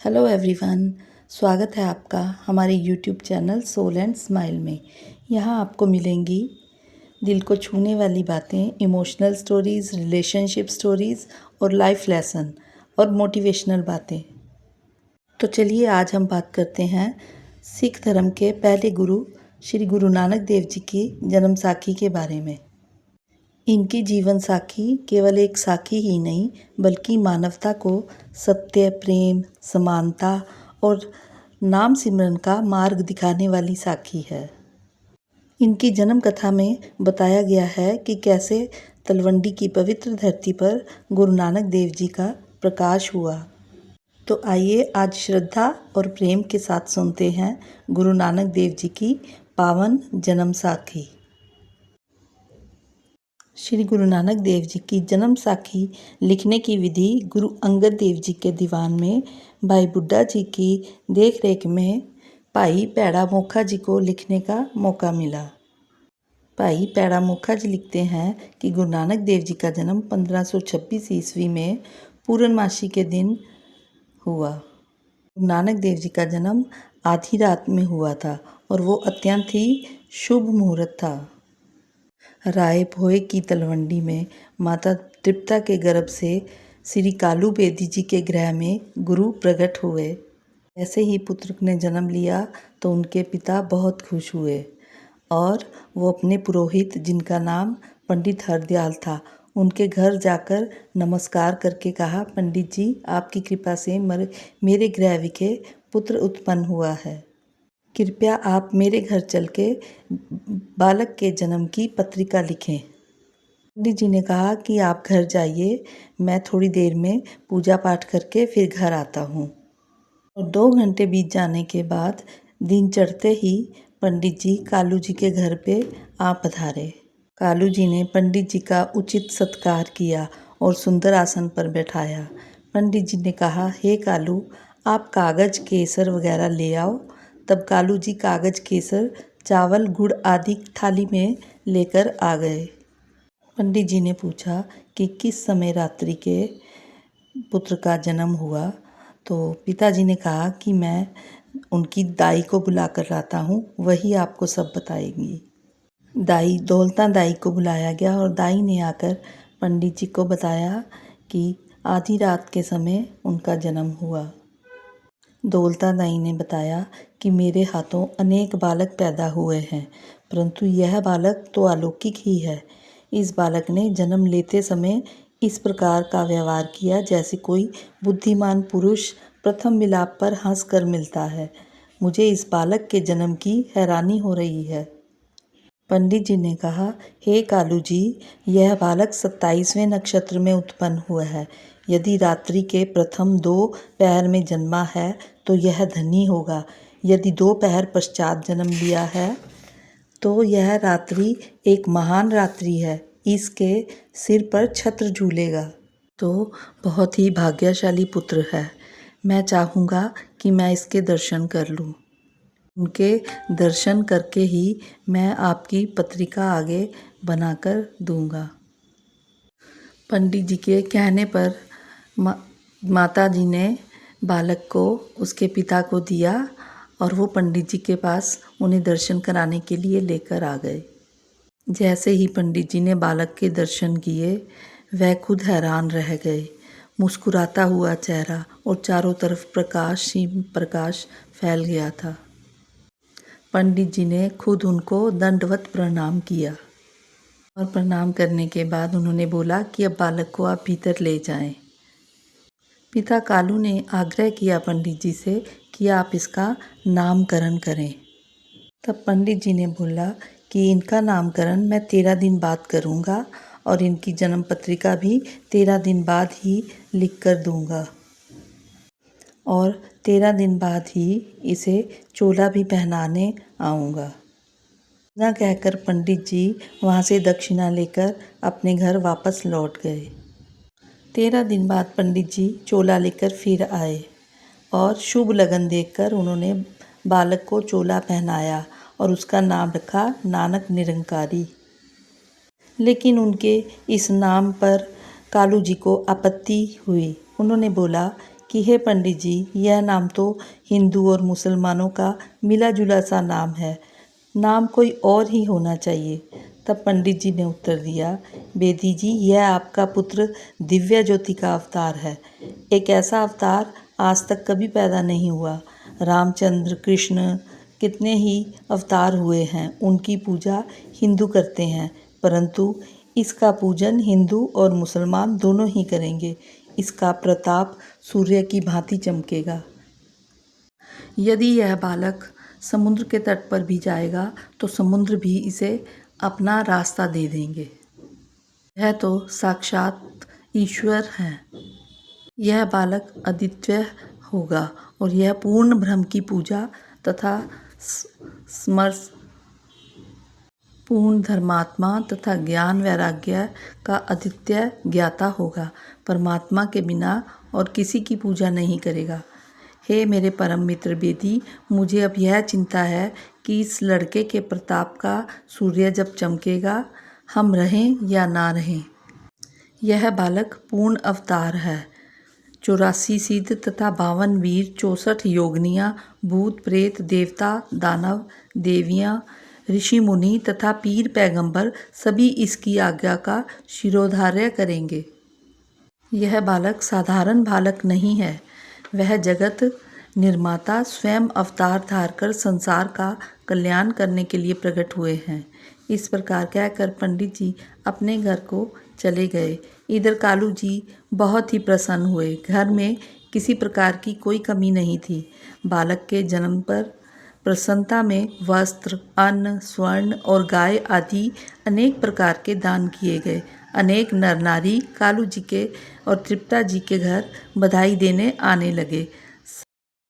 Hello everyone. स्वागत है आपका हमारे YouTube channel Soul and Smile में। यहाँ आपको मिलेंगी दिल को छूने वाली बातें, इमोशनल स्टोरीज़, रिलेशनशिप स्टोरीज़ और लाइफ लेसन और मोटिवेशनल बातें। तो चलिए आज हम बात करते हैं सिख धर्म के पहले गुरु श्री गुरु नानक देव जी की जन्म साखी के बारे में। इनकी जीवन साखी केवल एक साखी ही नहीं बल्कि मानवता को सत्य, प्रेम, समानता और नाम सिमरन का मार्ग दिखाने वाली साखी है। इनकी जन्म कथा में बताया गया है कि कैसे तलवंडी की पवित्र धरती पर गुरु नानक देव जी का प्रकाश हुआ। तो आइए आज श्रद्धा और प्रेम के साथ सुनते हैं गुरु नानक देव जी की पावन जन्म साखी। श्री गुरु नानक देव जी की जन्म साखी लिखने की विधि गुरु अंगद देव जी के दीवान में भाई बुड्ढा जी की देखरेख में भाई पैड़ा मोखा जी को लिखने का मौका मिला। भाई पैड़ा मोखा जी लिखते हैं कि गुरु नानक देव जी का जन्म 1526 ईस्वी में पूर्णमासी के दिन हुआ। गुरु नानक देव जी का जन्म आधी रात में हुआ था और वो अत्यंत ही शुभ मुहूर्त था। राय भोए की तलवंडी में माता तृप्ता के गर्भ से श्री कालू बेदी जी के गृह में गुरु प्रकट हुए। ऐसे ही पुत्र ने जन्म लिया तो उनके पिता बहुत खुश हुए और वो अपने पुरोहित, जिनका नाम पंडित हरदयाल था, उनके घर जाकर नमस्कार करके कहा, पंडित जी, आपकी कृपा से मेरे गृह विखे पुत्र उत्पन्न हुआ है। कृपया आप मेरे घर चल के बालक के जन्म की पत्रिका लिखें। पंडित जी ने कहा कि आप घर जाइए, मैं थोड़ी देर में पूजा पाठ करके फिर घर आता हूँ। और 2 घंटे बीत जाने के बाद दिन चढ़ते ही पंडित जी कालू जी के घर पे आ पधारे। कालू जी ने पंडित जी का उचित सत्कार किया और सुंदर आसन पर बैठाया। पंडित जी ने कहा, हे कालू, आप कागज, केसर वगैरह ले आओ। तब कालू जी कागज, केसर, चावल, गुड़ आदि थाली में लेकर आ गए। पंडित जी ने पूछा कि किस समय रात्रि के पुत्र का जन्म हुआ। तो पिताजी ने कहा कि मैं उनकी दाई को बुला कर लाता हूँ, वही आपको सब बताएंगी। दौलता दाई को बुलाया गया और दाई ने आकर पंडित जी को बताया कि आधी रात के समय उनका जन्म हुआ। दौलता दाई ने बताया कि मेरे हाथों अनेक बालक पैदा हुए हैं, परंतु यह बालक तो अलौकिक ही है। इस बालक ने जन्म लेते समय इस प्रकार का व्यवहार किया जैसे कोई बुद्धिमान पुरुष प्रथम मिलाप पर हंस कर मिलता है। मुझे इस बालक के जन्म की हैरानी हो रही है। पंडित जी ने कहा, हे कालू जी, यह बालक 27वें नक्षत्र में उत्पन्न हुआ है। यदि रात्रि के प्रथम 2 पहर में जन्मा है तो यह धनी होगा। यदि 2 पहर पश्चात जन्म लिया है तो यह रात्रि एक महान रात्रि है, इसके सिर पर छत्र झूलेगा। तो बहुत ही भाग्यशाली पुत्र है। मैं चाहूँगा कि मैं इसके दर्शन कर लूँ। उनके दर्शन करके ही मैं आपकी पत्रिका आगे बनाकर दूंगा। पंडित जी के कहने पर माता जी ने बालक को उसके पिता को दिया और वो पंडित जी के पास उन्हें दर्शन कराने के लिए लेकर आ गए। जैसे ही पंडित जी ने बालक के दर्शन किए, वह खुद हैरान रह गए। मुस्कुराता हुआ चेहरा और चारों तरफ प्रकाश ही प्रकाश फैल गया था। पंडित जी ने खुद उनको दंडवत प्रणाम किया और प्रणाम करने के बाद उन्होंने बोला कि अब बालक को आप भीतर ले जाएं। पिता कालू ने आग्रह किया पंडित जी से कि आप इसका नामकरण करें। तब पंडित जी ने बोला कि इनका नामकरण मैं 13 दिन बाद करूँगा और इनकी जन्म पत्रिका भी 13 दिन बाद ही लिख कर दूँगा और 13 दिन बाद ही इसे चोला भी पहनाने आऊँगा। ना कहकर पंडित जी वहाँ से दक्षिणा लेकर अपने घर वापस लौट गए। 13 दिन बाद पंडित जी चोला लेकर फिर आए और शुभ लगन देखकर उन्होंने बालक को चोला पहनाया और उसका नाम रखा नानक निरंकारी। लेकिन उनके इस नाम पर कालू जी को आपत्ति हुई। उन्होंने बोला कि हे पंडित जी, यह नाम तो हिंदू और मुसलमानों का मिला जुला सा नाम है, नाम कोई और ही होना चाहिए। तब पंडित जी ने उत्तर दिया, बेदी जी, यह आपका पुत्र दिव्या ज्योति का अवतार है। एक ऐसा अवतार आज तक कभी पैदा नहीं हुआ। रामचंद्र, कृष्ण, कितने ही अवतार हुए हैं, उनकी पूजा हिंदू करते हैं, परंतु इसका पूजन हिंदू और मुसलमान दोनों ही करेंगे। इसका प्रताप सूर्य की भांति चमकेगा। यदि यह बालक समुद्र के तट पर भी जाएगा तो समुद्र भी इसे अपना रास्ता दे देंगे। यह तो साक्षात ईश्वर हैं। यह बालक अद्वितीय होगा और यह पूर्ण ब्रह्म की पूजा तथा समर्थ पूर्ण धर्मात्मा तथा ज्ञान वैराग्य का अद्वितीय ज्ञाता होगा। परमात्मा के बिना और किसी की पूजा नहीं करेगा। हे मेरे परम मित्र बेदी, मुझे अब यह चिंता है कि इस लड़के के प्रताप का सूर्य जब चमकेगा, हम रहें या ना रहें। यह बालक पूर्ण अवतार है। 84 सिद्ध तथा 52 वीर, 64 योगिनियाँ, भूत प्रेत, देवता, दानव, देवियाँ, ऋषि मुनि तथा पीर पैगंबर सभी इसकी आज्ञा का शिरोधार्य करेंगे। यह बालक साधारण बालक नहीं है, वह जगत निर्माता स्वयं अवतार धारकर संसार का कल्याण करने के लिए प्रकट हुए हैं। इस प्रकार कहकर पंडित जी अपने घर को चले गए। इधर कालू जी बहुत ही प्रसन्न हुए। घर में किसी प्रकार की कोई कमी नहीं थी। बालक के जन्म पर प्रसन्नता में वस्त्र, अन्न, स्वर्ण और गाय आदि अनेक प्रकार के दान किए गए। अनेक नर नारी कालू जी के और तृप्ता जी के घर बधाई देने आने लगे।